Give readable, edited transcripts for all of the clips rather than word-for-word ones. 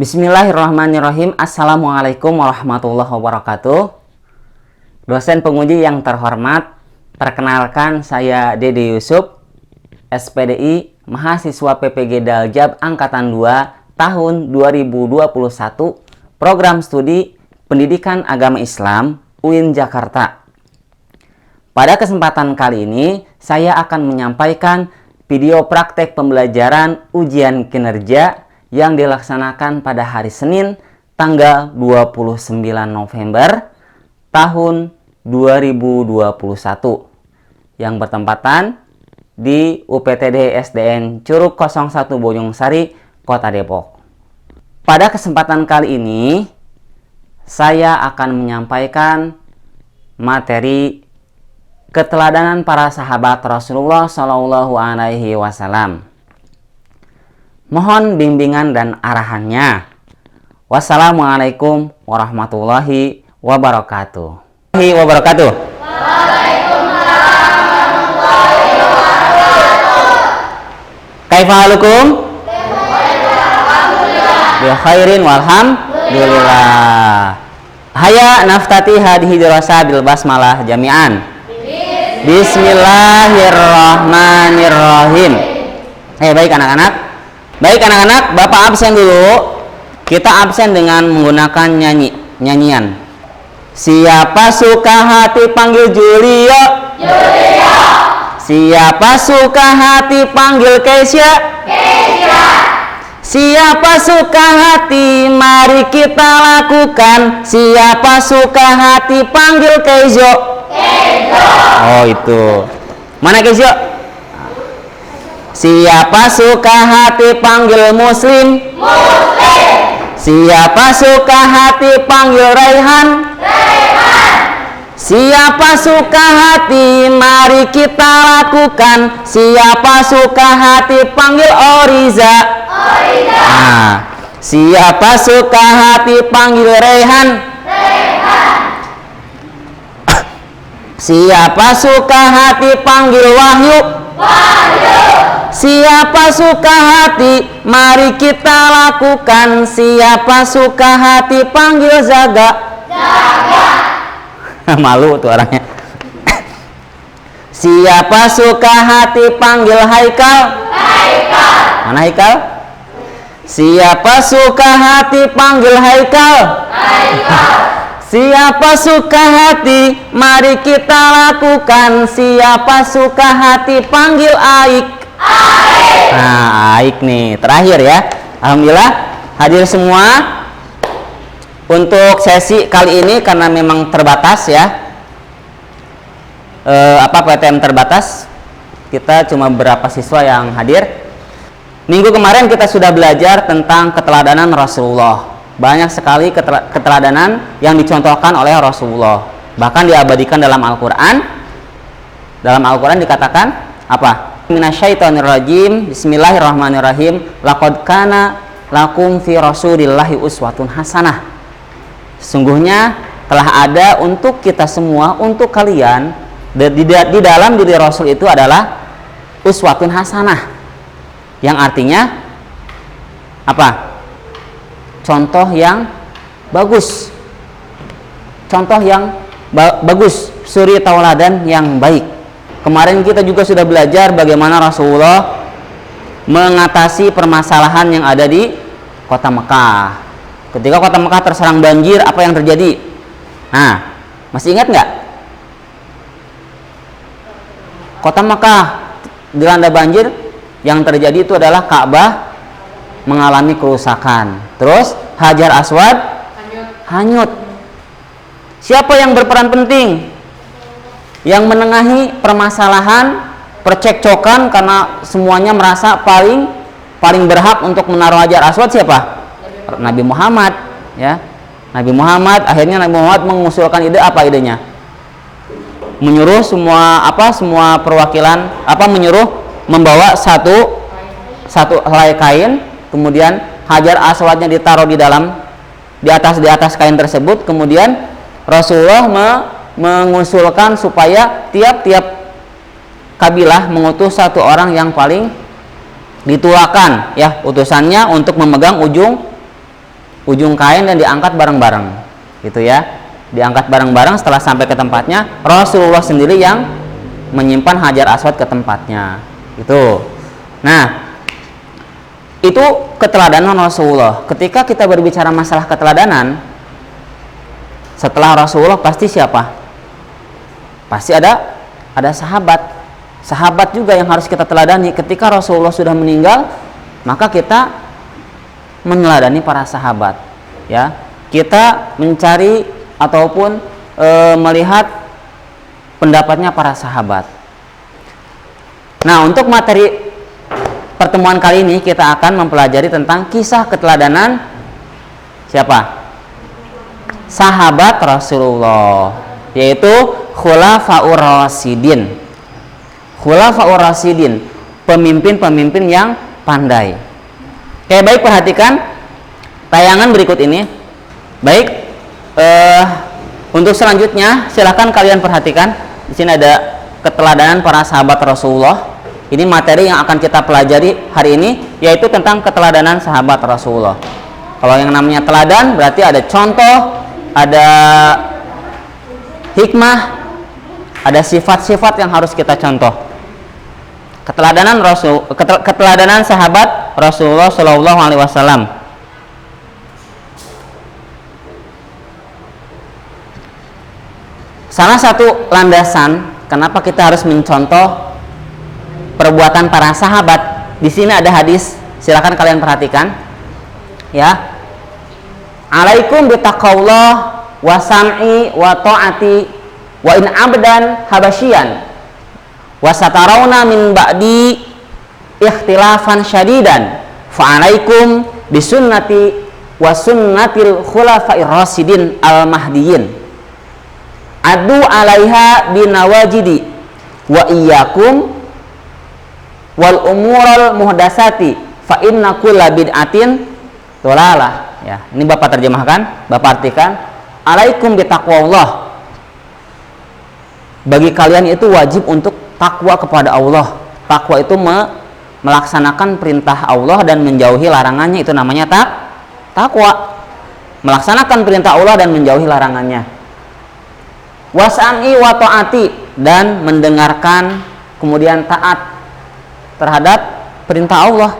Bismillahirrahmanirrahim. Assalamualaikum warahmatullahi wabarakatuh. Dosen penguji yang terhormat, perkenalkan saya Dede Yusuf, SPDI, mahasiswa PPG Daljab Angkatan 2 tahun 2021, Program Studi Pendidikan Agama Islam, UIN Jakarta. Pada kesempatan kali ini, saya akan menyampaikan video praktek pembelajaran ujian kinerja yang dilaksanakan pada hari Senin tanggal 29 November tahun 2021 yang bertempatan di UPTD SDN Curug 01 Bojong Sari, Kota Depok. Pada kesempatan kali ini saya akan menyampaikan materi keteladanan para sahabat Rasulullah Shallallahu Alaihi Wasallam. Mohon bimbingan dan arahannya. Wassalamualaikum warahmatullahi wabarakatuh. Waalaikumsalam warahmatullahi wabarakatuh. Kaifa halukum? Bi khairin walhamdulillah. Haya naftati hadhihi dirasa bil basmalah jami'an. Bismillahirrahmanirrahim. Baik anak-anak. Baik anak-anak, Bapak absen dulu. Kita absen dengan menggunakan nyanyian. Siapa suka hati panggil Julia. Julia. Siapa suka hati panggil Keisha. Keisha. Siapa suka hati mari kita lakukan. Siapa suka hati panggil Keizo. Keizo. Oh itu. Mana Keizo? Siapa suka hati panggil Muslim. Muslim. Siapa suka hati panggil Raihan. Raihan. Siapa suka hati mari kita lakukan. Siapa suka hati panggil Oriza. Oriza. Nah, siapa suka hati panggil Raihan. Raihan. Siapa suka hati panggil Wahyu. Wahyu. Siapa suka hati mari kita lakukan. Siapa suka hati panggil Zaga. Zaga. Malu tuh orangnya. Siapa suka hati panggil Haikal. Haikal. Mana Haikal? Siapa suka hati panggil Haikal. Haikal. Siapa suka hati mari kita lakukan. Siapa suka hati panggil Aik. Aik. Nah, Aik nih terakhir ya. Alhamdulillah hadir semua. Untuk sesi kali ini karena memang terbatas ya, PTM terbatas, kita cuma beberapa siswa yang hadir. Minggu kemarin kita sudah belajar tentang keteladanan Rasulullah. Banyak sekali keteladanan yang dicontohkan oleh Rasulullah, bahkan diabadikan dalam Al-Quran. Dalam Al-Quran dikatakan apa? Minasyaitonirrajim. Bismillahirrahmanirrahim. Laqad kana lakum fi rasulillahi uswatun hasanah. Sungguhnya telah ada untuk kita semua, untuk kalian di dalam diri Rasul itu adalah uswatun hasanah, yang artinya apa? Contoh yang bagus. Contoh yang bagus, suri tauladan yang baik. Kemarin kita juga sudah belajar bagaimana Rasulullah mengatasi permasalahan yang ada di kota Mekah. Ketika kota Mekah terserang banjir, apa yang terjadi? Nah, masih ingat nggak? Kota Mekah dilanda banjir, yang terjadi itu adalah Ka'bah mengalami kerusakan. Terus Hajar Aswad hanyut. Siapa yang berperan penting? Yang menengahi permasalahan percekcokan karena semuanya merasa paling berhak untuk menaruh Hajar Aswad siapa? Nabi Muhammad ya. Nabi Muhammad, akhirnya Nabi Muhammad mengusulkan ide, apa idenya? Menyuruh semua perwakilan menyuruh membawa satu helai kain, kemudian Hajar Aswadnya ditaruh di atas kain tersebut, kemudian Rasulullah mengusulkan supaya tiap-tiap kabilah mengutus satu orang yang paling dituakan ya utusannya untuk memegang ujung ujung kain dan diangkat bareng-bareng, gitu ya. Diangkat bareng-bareng, setelah sampai ke tempatnya, Rasulullah sendiri yang menyimpan Hajar Aswad ke tempatnya. Itu. Nah, itu keteladanan Rasulullah. Ketika kita berbicara masalah keteladanan, setelah Rasulullah pasti siapa? Pasti ada sahabat. Sahabat juga yang harus kita teladani. Ketika Rasulullah sudah meninggal, maka kita meneladani para sahabat, ya. Kita mencari ataupun melihat pendapatnya para sahabat. Nah, untuk materi pertemuan kali ini kita akan mempelajari tentang kisah keteladanan siapa? Sahabat Rasulullah, yaitu Khulafaur Rasyidin. Khulafaur Rasyidin, pemimpin-pemimpin yang pandai. Oke, baik, perhatikan tayangan berikut ini. Baik, untuk selanjutnya silahkan kalian perhatikan. Di sini ada keteladanan para sahabat Rasulullah. Ini materi yang akan kita pelajari hari ini, yaitu tentang keteladanan sahabat Rasulullah. Kalau yang namanya teladan berarti ada contoh, ada hikmah, ada sifat-sifat yang harus kita contoh. Keteladanan sahabat Rasulullah Shallallahu Alaihi Wasallam. Salah satu landasan kenapa kita harus mencontoh perbuatan para sahabat. Di sini ada hadis, silakan kalian perhatikan, ya. Alaikum bitaqwallah wa sam'i wa ta'ati wa in abdan habasyian wa satarawna min ba'di ikhtilafan syadidan fa alaikum bisunnati wa sunnatil khulafa'ir rasyidin al mahdiyyin adu alaiha binawajidi wa iyyakum wal umural muhdasati fa inna kulla bid'atin dolalah. Ya, ini Bapak terjemahkan, Bapak artikan, alaikum bitaqwallah. Bagi kalian itu wajib untuk takwa kepada Allah. Takwa itu melaksanakan perintah Allah dan menjauhi larangannya, itu namanya takwa. Melaksanakan perintah Allah dan menjauhi larangannya. Wasami wa ta'ati, dan mendengarkan kemudian taat terhadap perintah Allah.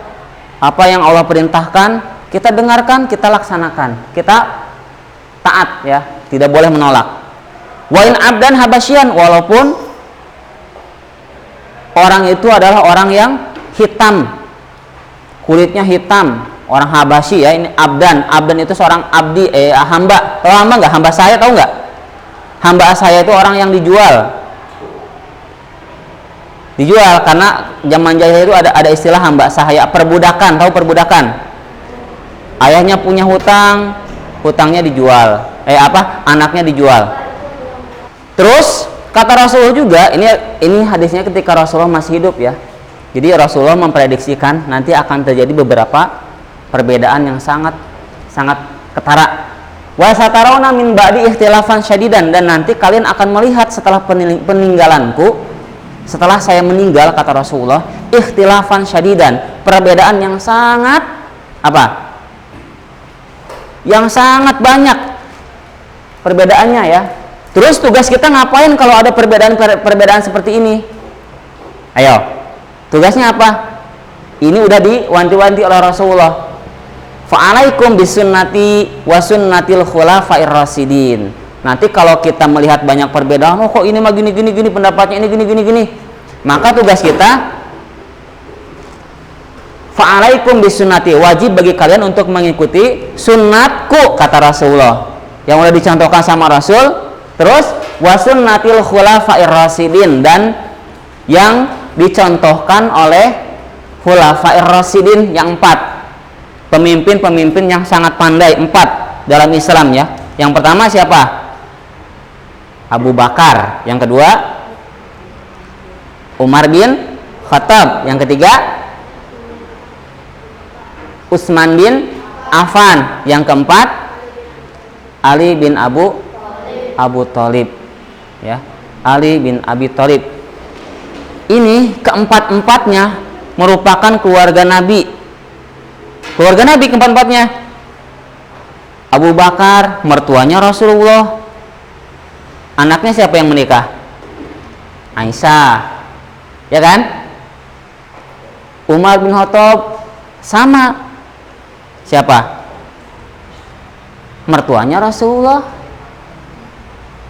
Apa yang Allah perintahkan kita dengarkan, kita laksanakan, kita taat, ya, tidak boleh menolak. Wa in abdan habasyian, walaupun orang itu adalah orang yang hitam, kulitnya hitam, orang Habasyi, ya. Ini abdan itu seorang abdi, hamba. Tahu hamba nggak? Hamba saya, tahu nggak? Hamba saya itu orang yang dijual karena zaman jahiliyah itu ada istilah hamba sahaya, perbudakan. Tahu perbudakan? Ayahnya punya hutang, hutangnya dijual, anaknya dijual. Terus kata Rasulullah juga, ini hadisnya ketika Rasulullah masih hidup, ya. Jadi Rasulullah memprediksikan nanti akan terjadi beberapa perbedaan yang sangat ketara. Wa satarawna min ba'di ikhtilafan syadidan, dan nanti kalian akan melihat setelah peninggalanku, setelah saya meninggal, kata Rasulullah, ikhtilafan syadidan, perbedaan yang sangat yang sangat banyak perbedaannya, ya. Terus tugas kita ngapain kalau ada perbedaan seperti ini? Ayo, tugasnya apa? Ini udah diwanti-wanti oleh Rasulullah. Fa'alaikum bisunnati wa sunnatil khulafa'ir rasyidin. Nanti kalau kita melihat banyak perbedaan, kok ini mah gini pendapatnya, ini gini. Maka tugas kita, fa'alaikum bisunnati, wajib bagi kalian untuk mengikuti sunnatku, kata Rasulullah, yang udah dicontohkan sama Rasul. Terus wasunnatil khulafa'ir rasyidin, dan yang dicontohkan oleh khulafa'ir rasyidin yang 4, pemimpin-pemimpin yang sangat pandai, 4 dalam Islam, ya. Yang pertama siapa? Abu Bakar. Yang kedua Umar bin Khattab. Yang ketiga Utsman bin Affan. Yang keempat Ali bin Abu Thalib, ya. Ali bin Abi Thalib. Ini keempat-empatnya merupakan keluarga Nabi. Keluarga Nabi keempat-empatnya. Abu Bakar, mertuanya Rasulullah. Anaknya siapa yang menikah? Aisyah, ya kan? Umar bin Khattab sama. Siapa? Mertuanya Rasulullah.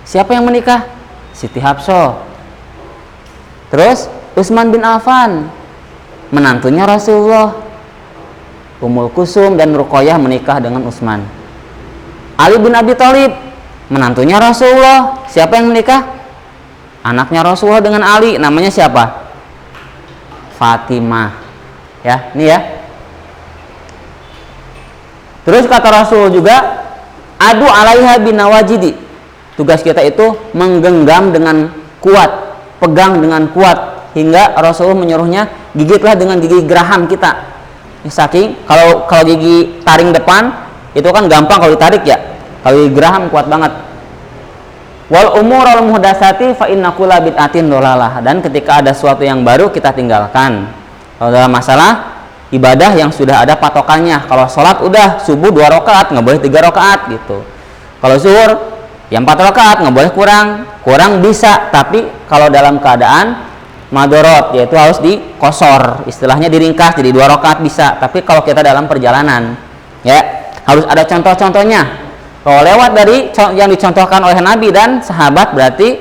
Siapa yang menikah? Siti Hafsah. Terus Utsman bin Affan, menantunya Rasulullah. Ummul Kusum dan Ruqayyah menikah dengan Utsman. Ali bin Abi Thalib, menantunya Rasulullah. Siapa yang menikah? Anaknya Rasulullah dengan Ali, namanya siapa? Fatimah. Ya, ini ya. Terus kata Rasul juga, adu alaiha binawajidi. Tugas kita itu menggenggam dengan kuat, pegang dengan kuat, hingga Rasul menyuruhnya gigitlah dengan gigi geraham kita. Saking kalau gigi taring depan itu kan gampang kalau ditarik ya. Kalau gigi geraham kuat banget. Wal umurul muhdatsati fa inna kulla bid'atin dhalalah. Dan ketika ada sesuatu yang baru kita tinggalkan. Kalau dalam masalah ibadah yang sudah ada patokannya. Kalau sholat udah subuh 2 rakaat, nggak boleh 3 rakaat gitu. Kalau zuhur ya 4 rakaat, nggak boleh kurang bisa. Tapi kalau dalam keadaan madorot, yaitu harus dikosor, istilahnya diringkas jadi 2 rakaat bisa. Tapi kalau kita dalam perjalanan ya harus ada contoh-contohnya. Kalau lewat dari yang dicontohkan oleh Nabi dan sahabat berarti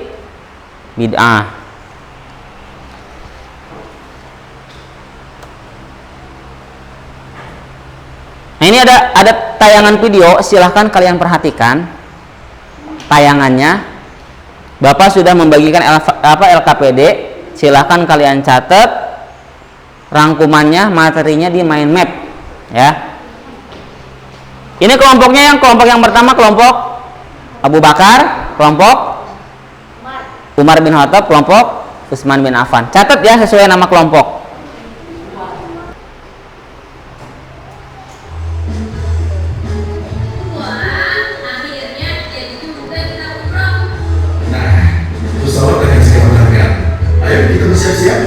bid'ah. Nah, ini ada tayangan video, silahkan kalian perhatikan tayangannya. Bapak sudah membagikan LKPD, silahkan kalian catat rangkumannya, materinya di mind map ya. Ini kelompok yang pertama kelompok Abu Bakar, kelompok Umar bin Khattab, kelompok Utsman bin Affan. Catat ya sesuai nama kelompok. Nah, pesawat akan segera berangkat. Ayo kita bersiap-siap.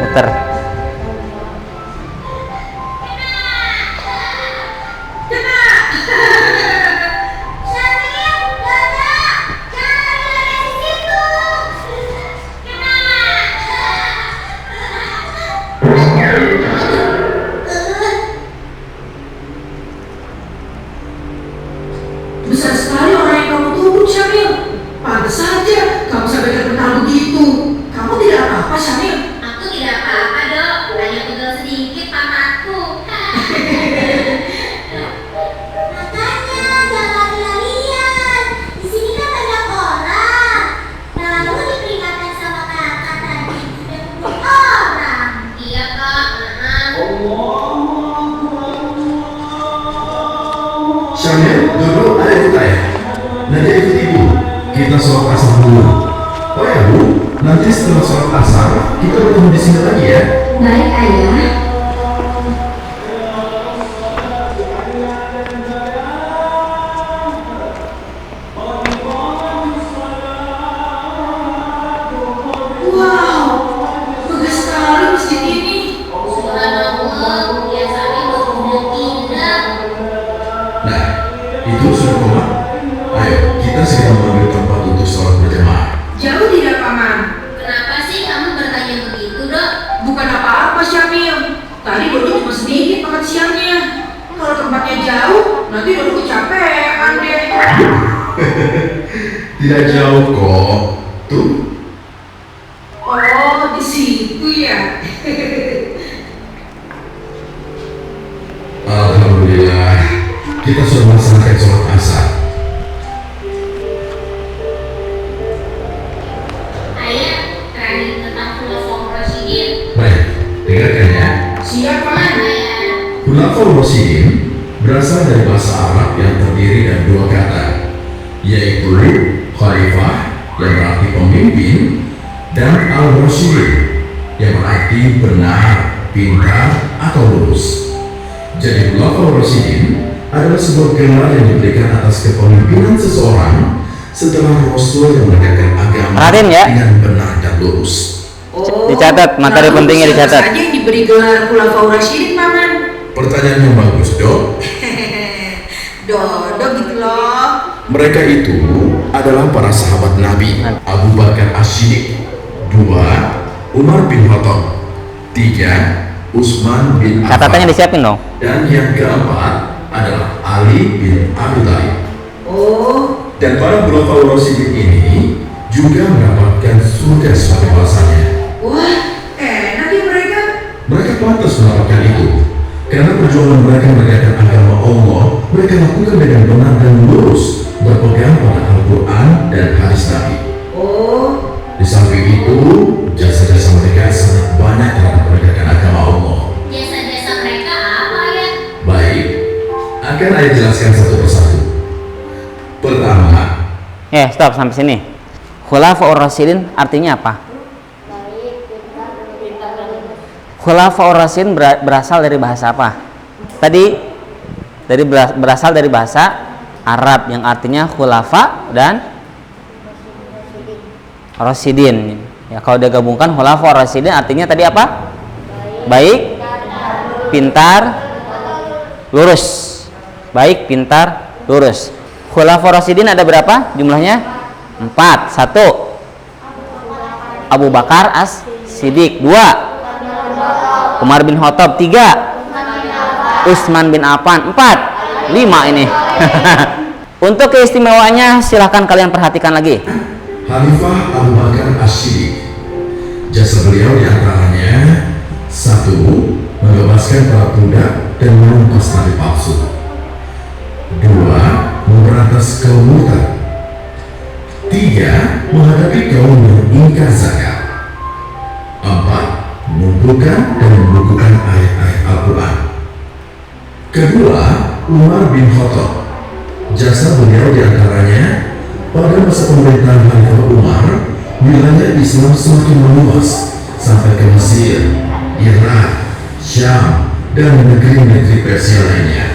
Muter. Besar sekali orang yang kamu tumbuk, Syamil. Pantes saja kamu sampai terkenal begitu. Kamu tidak apa-apa, Syamil. Aku tidak apa-apa, Dok. Hanya pegel sedikit papaku. Makanya jangan lari-larian. Di sini kan banyak orang. Lalu diperingatkan sama kakak tadi udah kumpul orang. Iya, Kak. Syamil, dulu ada kita ya. Nanti ikut ibu. Kita sholat asar dulu. Oh ya bu, nanti setelah sholat asar kita bertemu di sini lagi ya. Baik, Ayah. Wow, bagus sekali masjid ini. Subhanallah, biasanya sudah indah. Nah, itu sudah koma. Ayo, kita segera mengambil tempat untuk sholat berjamaah. Jauh tidak, Paman? Kenapa sih kamu bertanya begitu, Dok? Bukan apa-apa, Syamil. Tadi Dodo cuma sedikit makan siangnya. Kalau tempatnya jauh, nanti Dodo kecapean deh. Tidak jauh kok. Tuh, Oh, di situ ya. alhamdulillah kita sudah melaksanakan sholat asar. Ayah, training tentang filosofi Rasyidin. Baik, dengarkan ya. Siap, Paman. Ayah. Khulafaur Rasyidin berasal dari bahasa Arab yang terdiri dari 2 kata, yaitu khalifah yang berarti pemimpin dan al-Rasyidin yang berarti benar, pintar atau lurus. Jadi Khulafaur Rasyidin adalah sebuah gelar yang diberikan atas kepemimpinan seseorang setelah Rasul yang menegakkan agama Perhatiin ya. dengan benar dan lurus. Dicatat, materi pentingnya dicatat. Siapa saja yang diberi gelar Khulafaur Rasyidin, Paman? Pertanyaan yang bagus, Dok. Dodo gitu loh. Mereka itu adalah para sahabat Nabi. Abu Bakar As-Siddiq. 2. Umar bin Khattab. 3. Usman bin Affan. Catatannya disiapin dong. Dan yang keempat adalah Ali bin Abi Thalib. Oh, Dan para Khulafaur Rasyidin ini juga mendapatkan surga sebagai balasannya. wah, enak ya mereka. Mereka pantas mendapatkan itu karena perjuangan mereka menegakkan agama Allah mereka lakukan dengan benar dan lurus, berpegang pada Al-Quran dan hadis Nabi. Oh, Di samping itu, jasa-jasa mereka sangat banyak dalam menegakkan agama Allah. Jasa-jasa mereka apa ya? Baik, akan saya jelaskan satu persatu. Pertama, Stop sampai sini. Khulafaur Rasyidin artinya apa? Khulafaur Rasyidin berasal dari bahasa apa? Berasal dari bahasa Arab yang artinya khulafa dan Rasyidin. Ya, kalau digabungkan Khulafaur Rasyidin artinya tadi apa? Baik, pintar, lurus. Baik, pintar, lurus. Khulafaur Rasyidin ada berapa jumlahnya? 4. 1. Abu Bakar As-Siddiq. 2. Umar bin Khattab. 3. Utsman bin Affan. 4. 5 ini. Untuk keistimewaannya silahkan kalian perhatikan lagi. Khalifah Abu Bakar As-Siddiq. Jasa beliau diantaranya 1. Membebaskan para budak dan menumpas nabi palsu. 2. Memberantas kaum murtad. 3. Menghadapi kaum yang ingkar zakat. 4. Mengumpulkan dan membukukan ayat-ayat Al-Quran. Kedua, Umar bin Khattab. Jasa beliau diantaranya pada masa pemerintahan Khalifah Umar, wilayah Islam semakin meluas sampai ke Mesir, Irak, Syam, dan negeri-negeri Persia lainnya.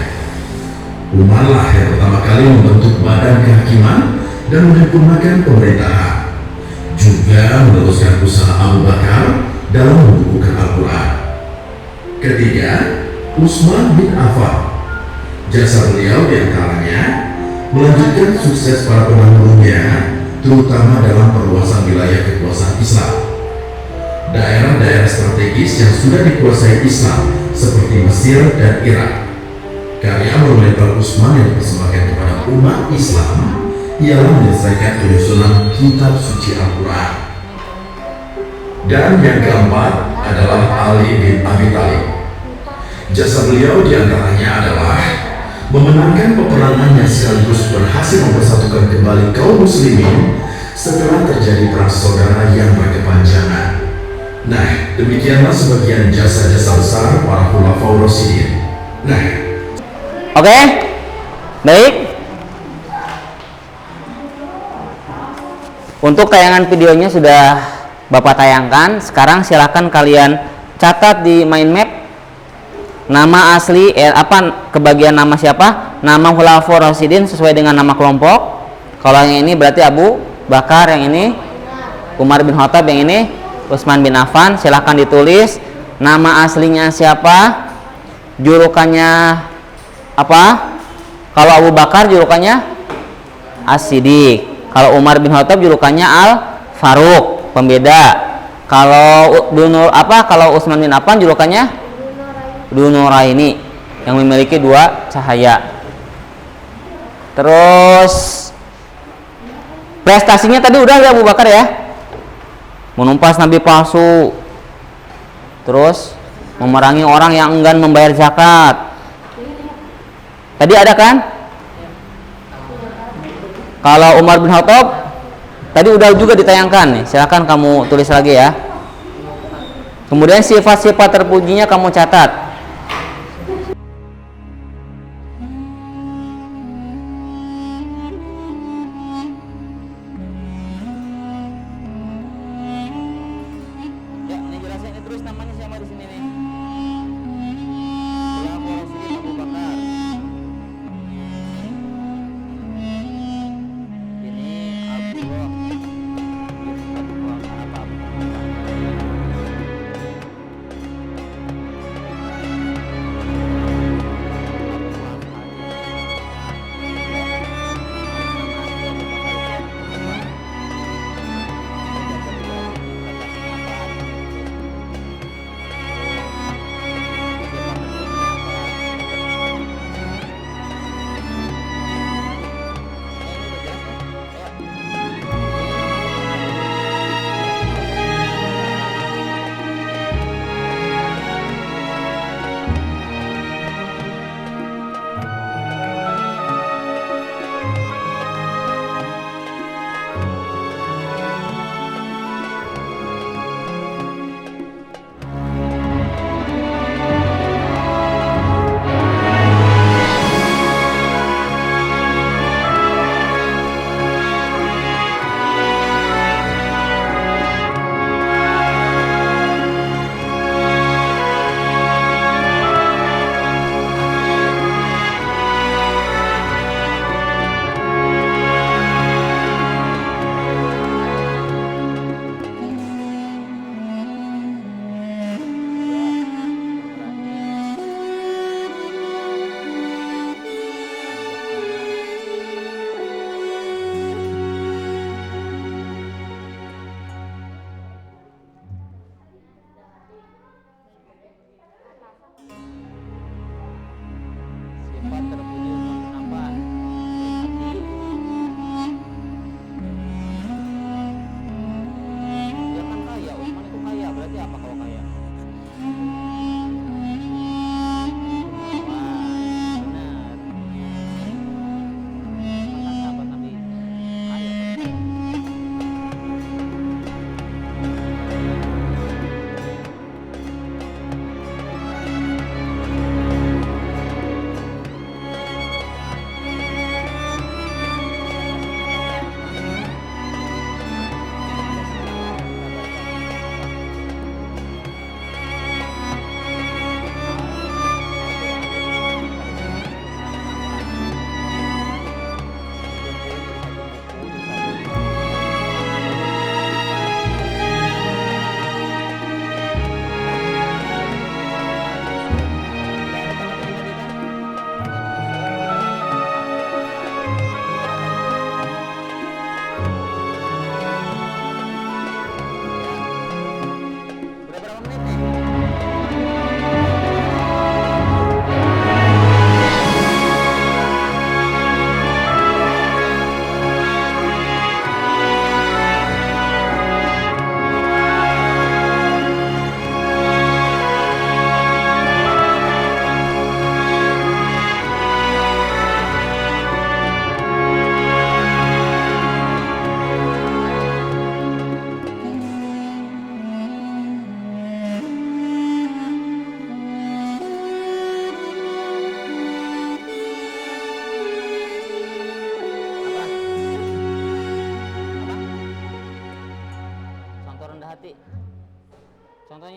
Umarlah yang pertama kali membentuk badan kehakiman dan menyempurnakan pemerintahan, juga meneruskan usaha Abu Bakar dalam membukukan Al-Quran. Ketiga, Utsman bin Affan. Jasa beliau diantaranya melanjutkan sukses para pendahulunya, terutama dalam perluasan wilayah kekuasaan Islam. Daerah-daerah strategis yang sudah dikuasai Islam seperti Mesir dan Irak. Karya monumental Utsman yang dipersembahkan kepada umat Islam ialah menyelesaikan penyusunan kitab suci Al-Quran. Dan yang keempat adalah Ali bin Abi Thalib. Jasa beliau diantaranya adalah memenangkan peperangan yang sekaligus berhasil mempersatukan kembali kaum muslimin setelah terjadi perang saudara yang berkepanjangan. Nah, demikianlah sebagian jasa-jasa besar para Khulafaur Rasyidin. Nah, Oke? Baik. Untuk tayangan videonya sudah Bapak tayangkan. Sekarang silakan kalian catat di mind map nama asli kebagian nama siapa? Nama Khulafaur Rasyidin sesuai dengan nama kelompok. Kalau yang ini berarti Abu Bakar, yang ini Umar bin Khattab, yang ini Utsman bin Affan. Silakan ditulis nama aslinya siapa, julukannya apa. Kalau Abu Bakar julukannya As-Siddiq. Kalau Umar bin Khattab julukannya Al-Faruq, pembeda. Kalau Utsman bin Affan julukannya Dzunuraini, yang memiliki 2 cahaya. Terus prestasinya tadi udah ya Abu Bakar ya, menumpas nabi palsu, terus memerangi orang yang enggan membayar zakat. Tadi ada kan? Kalau Umar bin Khattab tadi udah juga ditayangkan nih. Silakan kamu tulis lagi ya. Kemudian sifat-sifat terpujinya kamu catat. Ya, ini jelasin ini terus namanya siapa di sini nih? Khulafaur Rasyidin Abu Bakar. Ini Abdullah. Abdullah apa?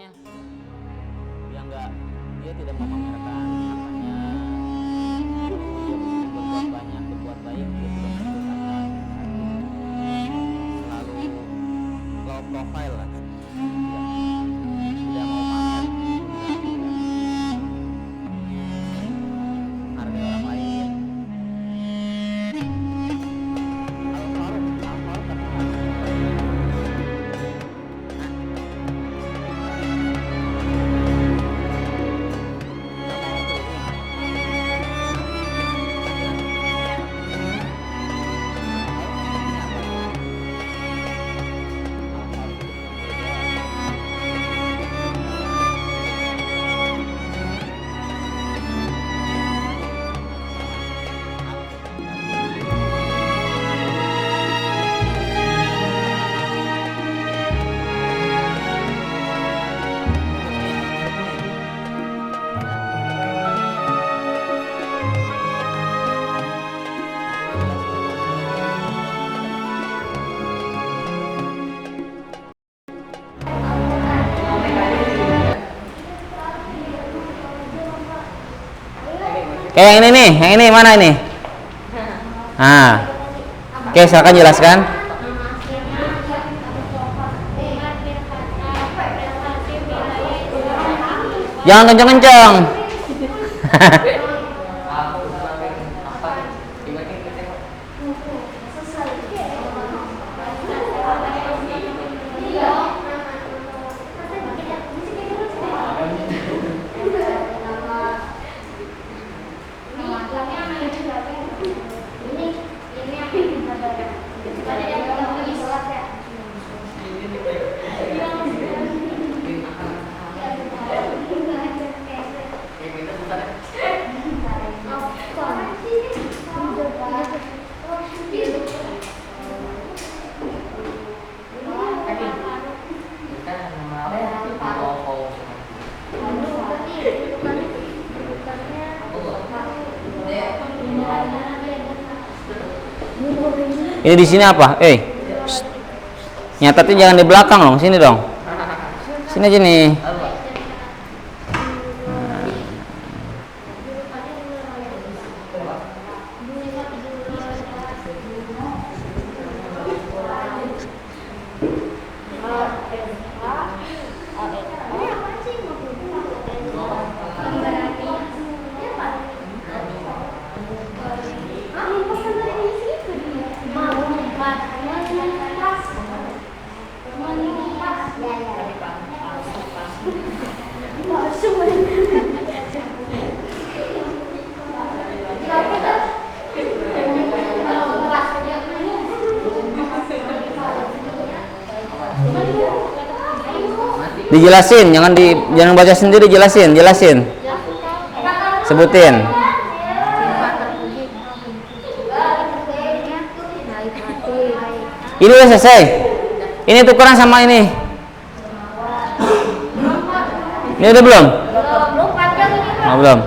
ya. Dia tidak memamerkan hartanya. Dia berbuat banyak, berbuat baik, dia tidak menunjukkan. Selalu low profile lah. Tidak mau pamer. Harga orang lain. Kayak yang ini nih, yang ini mana ini? Nah, oke, silakan jelaskan. Jangan kenceng-kenceng. Ini di sini apa? Nyatetnya jangan di belakang dong, sini dong. Sini aja nih. Dijelasin, jangan baca sendiri, jelasin. Sebutin. Ini udah selesai. Ini tukeran sama ini. Ini udah belum? Oh, belum.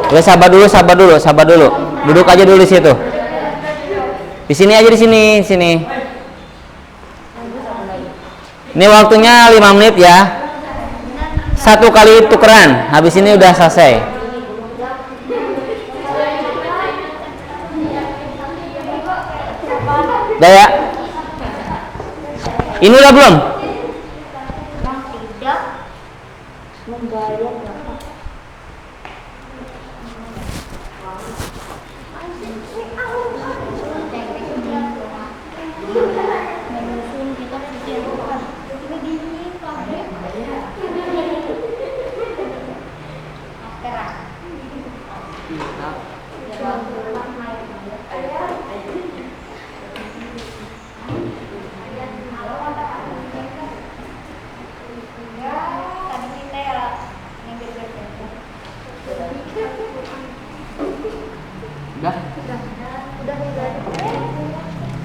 Udah sabar dulu. Duduk aja dulu di situ. Di sini aja, di sini. Ini waktunya 5 menit ya. 1 kali tukeran. Habis ini udah selesai. Udah ya? Ini udah belum?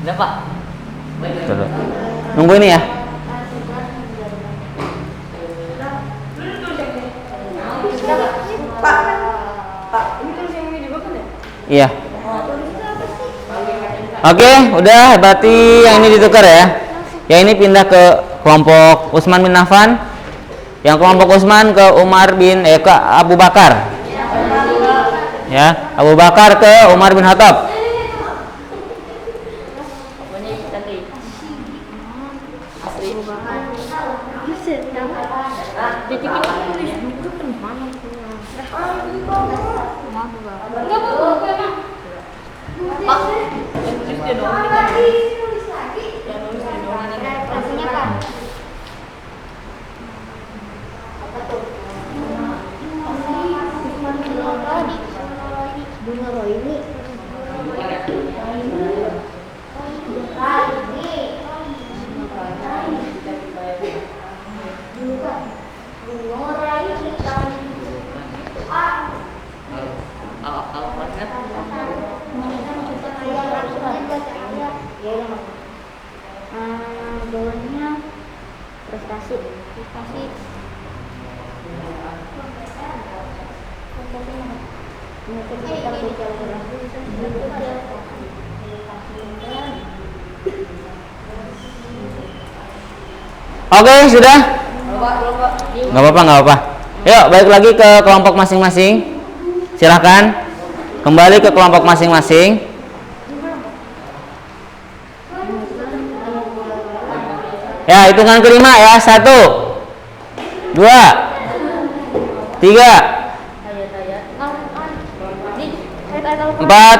Udah Pak. Nunggu ini ya. Pak, ini tulis yang ini juga kan ya? Iya. Oke, udah, berarti yang ini ditukar ya. Yang ini pindah ke kelompok Utsman bin Affan. Yang kelompok Utsman ke ke Abu Bakar. Ya, Abu Bakar ke Umar bin Khattab. Oke, sudah? Nggak apa-apa. Yuk, balik lagi ke kelompok masing-masing. Silahkan kembali ke kelompok masing-masing. Ya, hitungan kelima ya. 1, 2, 3, 4,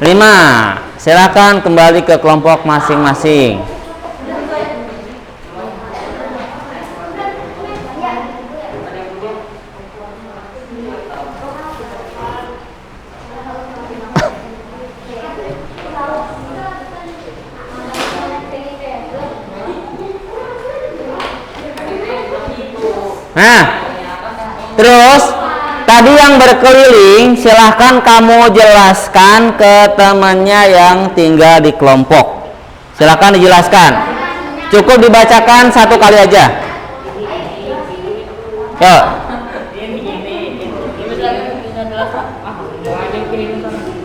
5. Silahkan kembali ke kelompok masing-masing. Nah, terus tadi yang berkeliling silahkan kamu jelaskan ke temannya yang tinggal di kelompok. Silahkan dijelaskan. Cukup dibacakan 1 kali aja. Yuk.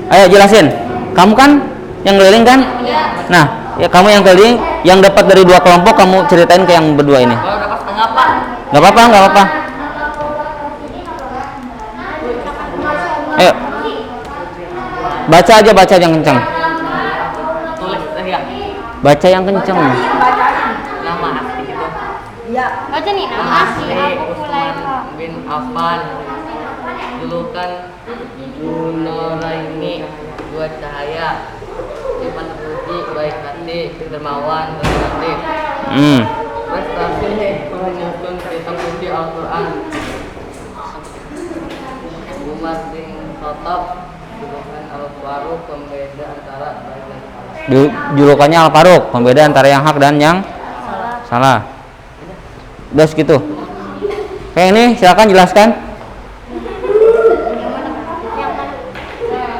Ayo jelasin. Kamu kan yang keliling kan? Nah, ya kamu yang keliling, yang dapat dari 2 kelompok kamu ceritain ke yang berdua ini. Nggak apa-apa. Ayo. Baca yang kencang. Baca yang kencang. Nama asli gitu. Iya. Baca nih nama asli Abu Hulaifah bin Affan. Dulu kan Nuraini, 2 cahaya. Iman terpuji, baik hati, dermawan, relatif. Prestasi menyusun kitab suci Al-Quran. Umar bin Khattab, julukan Al-Faruq, pembeda antara baik dan salah. Julukannya Al-Faruq, pembeda antara yang hak dan yang salah. Udah segitu. Kayak ini silakan jelaskan.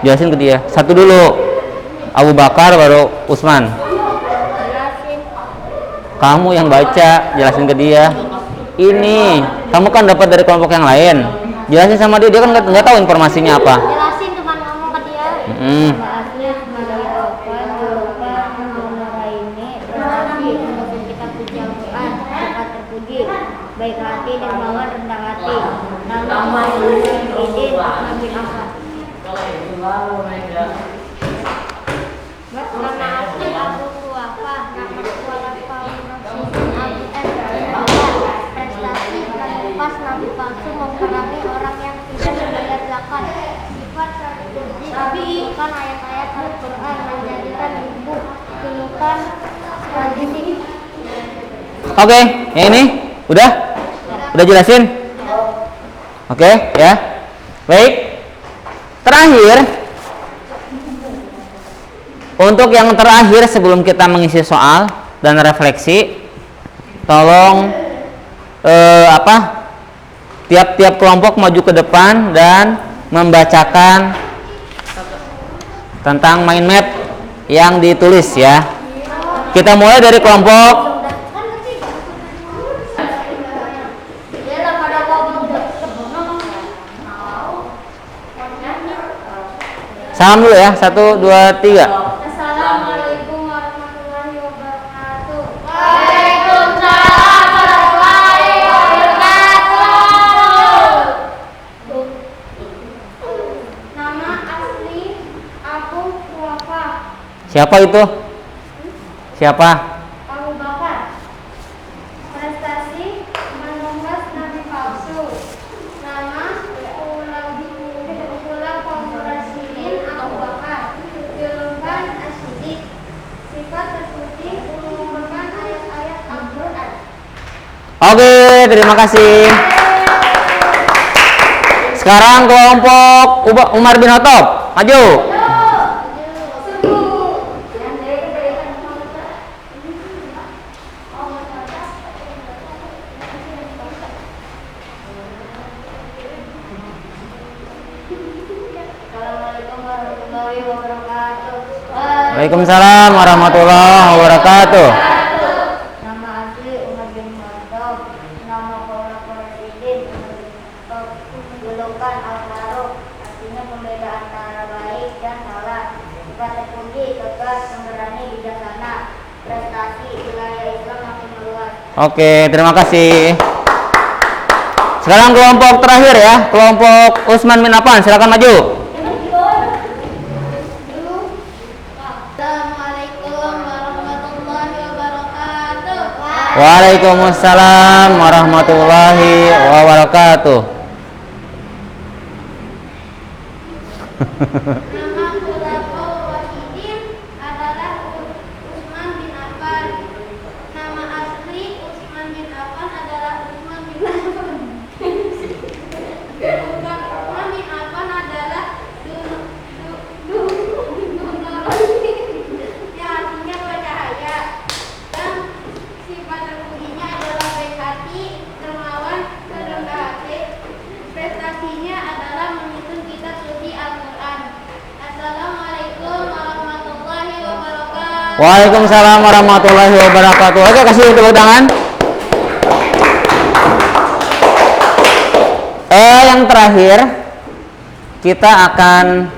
Jelasin ke dia. 1 dulu. Abu Bakar baru Utsman. Kamu yang baca, jelasin ke dia. Ini, kamu kan dapat dari kelompok yang lain. Jelasin sama dia kan nggak tahu informasinya apa. Jelasin teman kamu ke dia. Nama asli prestasi menyusun kitab suci Al-Quran, cepat terpuji, baik hati, dermawan, rendah hati. Nama Izin Utsman bin Affan. Nama asli Abu Hulaifah, nama Hulaifah prestasi menumpas nabi palsu, memperangi orang yang tidak membayar zakat. Sifat terpuji bukan ayat-ayat Al-Quran, menjadikan ibu julukan tradisi. Oke, yang ini udah jelasin. Oke, ya. Baik. Terakhir, untuk yang terakhir sebelum kita mengisi soal dan refleksi, tolong tiap-tiap kelompok maju ke depan dan membacakan tentang mind map yang ditulis ya. Kita mulai dari kelompok salam dulu ya. 1, 2, 3. Assalamualaikum warahmatullahi wabarakatuh. Waalaikumsalam warahmatullahi Siapa itu? Siapa? Abu Bakar. Prestasi menunggas nabi palsu. Nama Khulafaur Rasyidin Abu Bakar. Julukan Asy-Siddiq. Sifat terpuji merupakan ayat-ayat Al-Qur'an. Oke, terima kasih. Sekarang kelompok Umar bin Khattab, maju. Assalamualaikum warahmatullahi wabarakatuh. Waalaikumsalam warahmatullahi wabarakatuh. Nama asli Umar bin Khattab. Nama Khulafaur Rasyidin Umar bin Khattab. Julukan Al-Faruq. Artinya pembeda antara baik dan salah. Sifat terpuji, tegas, pemberani, bijaksana. Prestasi wilayah Islam makin meluas. Oke, terima kasih. Sekarang kelompok terakhir ya, kelompok Utsman bin Affan, silakan maju. Assalamualaikum warahmatullahi wabarakatuh. Waalaikumsalam warahmatullahi wabarakatuh. Nama Khulafaur Rasyidin adalah Utsman bin Affan. Nama asli Utsman bin Affan adalah Utsman bin Affan. Bukan Utsman bin Affan adalah yang artinya bercahaya. Dan sifat terpujinya adalah baik hati, dermawan, rendah hati. Prestasinya adalah menyusun kitab suci Al-Quran. Assalamualaikum warahmatullahi wabarakatuh. Waalaikumsalam warahmatullahi wabarakatuh. Oke, kasih tepuk tangan. Yang terakhir kita akan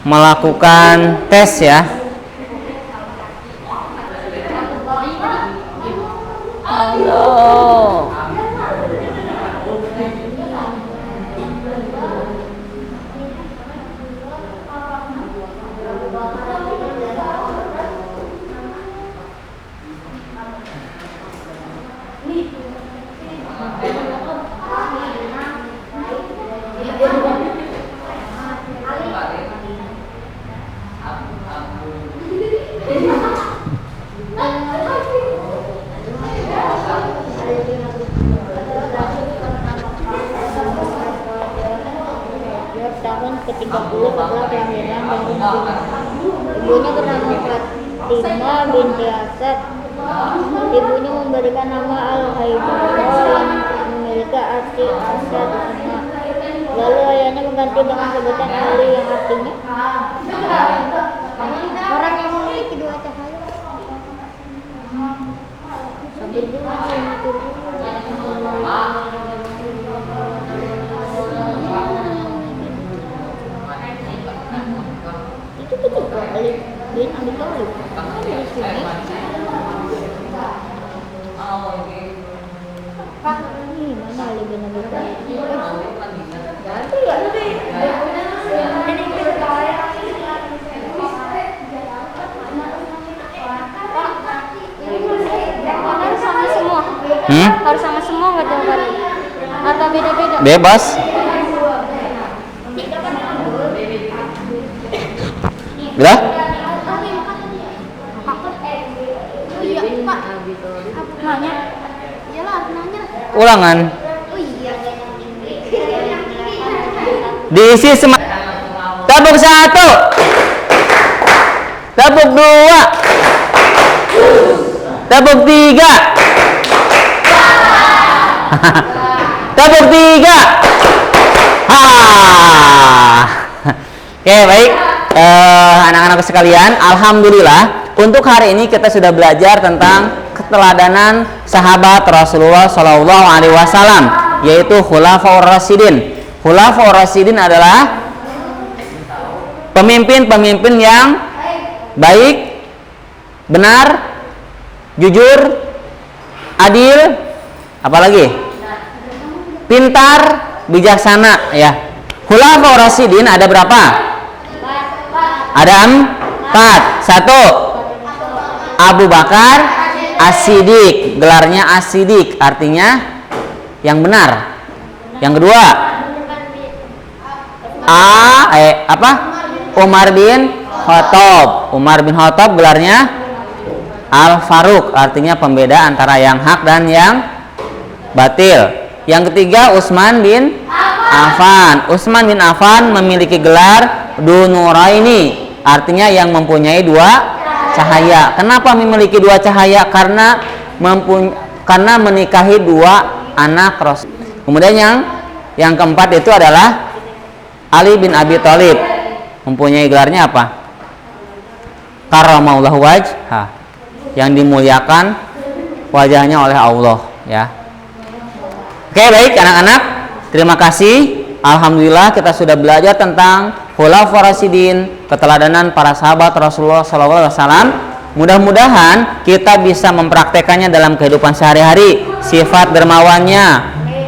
melakukan tes ya. Halo. Tahun ke-30 setelah kelahiran dari Nabi. Ibunya bernama Fatimah binti Asad. Ibunya memberikan nama Al-Haidarah yang memiliki arti Asad Asma. Lalu ayahnya mengganti dengan sebutan Ali yang artinya orang yang memiliki dua cahaya. Sabar dulu, itu ketika Ali bin Abi Thalib di sini. Pak, ini mana Ali bin Abi Thalib? Ganti ya? Harus sama semua. Harus sama semua nggak jawabannya? Atau beda-beda? Bebas. Bila? Iya, Pak. Nanya. Iyalah, nanya. Ulangan. Oh iya. Diisi Tepuk 1. Tepuk 2. Tepuk 3. Tepuk 3. Oke, baik. Anak-anak sekalian, alhamdulillah untuk hari ini kita sudah belajar tentang keteladanan sahabat Rasulullah Shallallahu Alaihi Wasallam, yaitu Khulafaur Rasyidin. Khulafaur Rasyidin adalah pemimpin-pemimpin yang baik, benar, jujur, adil, apalagi pintar, bijaksana ya. Khulafaur Rasyidin ada berapa? Ada 4. 4. 1. Abu Bakar As-Siddiq, gelarnya As-Siddiq, artinya yang benar. Yang kedua, Umar bin Khattab. Umar bin Khattab gelarnya Al-Faruq, artinya pembeda antara yang hak dan yang batil. Yang ketiga, Utsman bin Affan. Utsman bin Affan memiliki gelar Dunuraini, artinya yang mempunyai dua cahaya. Kenapa memiliki dua cahaya? Karena menikahi dua anak Rasul. Kemudian yang keempat itu adalah Ali bin Abi Thalib, mempunyai gelarnya apa? Karramallahu wajhah, yang dimuliakan wajahnya oleh Allah, ya. Oke, baik anak-anak, terima kasih. Alhamdulillah kita sudah belajar tentang Khulafaur Rasyidin, keteladanan para sahabat Rasulullah SAW. Mudah-mudahan kita bisa mempraktekannya dalam kehidupan sehari-hari. Sifat dermawannya,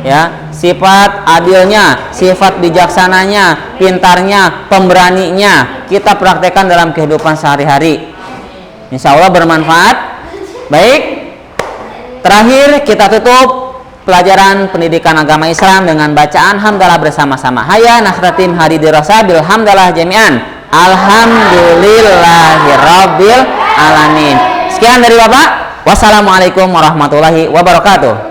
ya, sifat adilnya, sifat bijaksananya, pintarnya, pemberaninya, kita praktekkan dalam kehidupan sehari-hari. Insya Allah bermanfaat. Baik, terakhir kita tutup pelajaran pendidikan agama Islam dengan bacaan hamdalah bersama-sama. Hayya nakhtatim hadidirasa bil hamdalah jami'an. Alhamdulillahirabbil alamin. Sekian dari Bapak. Wassalamualaikum warahmatullahi wabarakatuh.